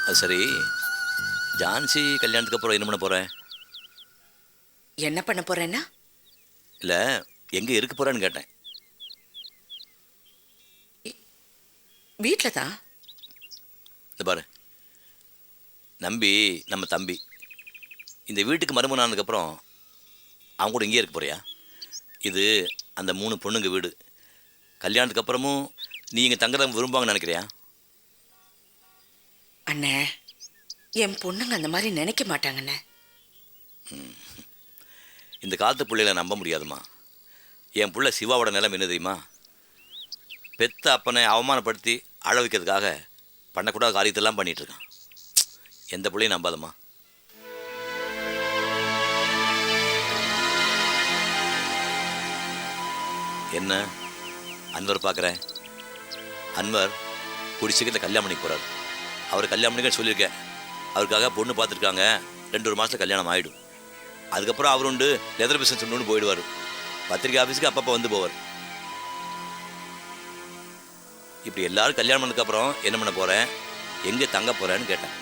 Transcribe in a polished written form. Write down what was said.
அது சரி, ஜான்சி கல்யாணத்துக்கு அப்புறம் என்ன பண்ண போகிறேன்? என்ன பண்ண போறேன்னா? இல்லை, எங்கே இருக்க போகிறேன்னு கேட்டேன். வீட்ல தான். இந்த பாரு, நம்பி நம்ம தம்பி இந்த வீட்டுக்கு மருமகன் ஆனதுக்கப்புறம் அவங்க கூட இங்கேயே இருக்க போறியா? இது அந்த 3 பொண்ணுங்க வீடு. கல்யாணத்துக்கு அப்புறமும் நீ இங்கே தங்குறத விரும்புவாங்கன்னு நினைக்கிறியா? அண்ணே, என் பொண்ணுங்க அந்த மாதிரி நினைக்க மாட்டாங்கண்ணே. இந்த காலத்து பிள்ளைகளை நம்ப முடியாதுமா. என் புள்ள சிவாவோட நிலைமை என்ன தெரியுமா? பெத்த அப்பனை அவமானப்படுத்தி அழ வைக்கிறதுக்காக பண்ணக்கூடாத காரியத்தெல்லாம் பண்ணிகிட்டு இருக்கான். எந்த பிள்ளையும் நம்பாதம்மா. என்ன அன்வர் பார்க்குறேன்? அன்வர் குடிச்சிக்கிட்ட கல்யாணம் பண்ணிக்க போகிறார். அவர் கல்யாணம் பண்ணிக்க சொல்லியிருக்கேன். அவருக்காக பொண்ணு பார்த்துருக்காங்க. 2-1 மாதத்தில் கல்யாணம் ஆகிடும். அதுக்கப்புறம் அவர் உண்டு லெதர் பிஸ்னஸ் ஒன்று போயிடுவார். பத்திரிக்கை ஆஃபீஸுக்கு அப்பப்போ வந்து போவார். இப்படி எல்லாரும் கல்யாணம் பண்ணதுக்கப்புறம் என்ன பண்ண போகிறேன், எங்கே தங்க போகிறேன்னு கேட்டேன்.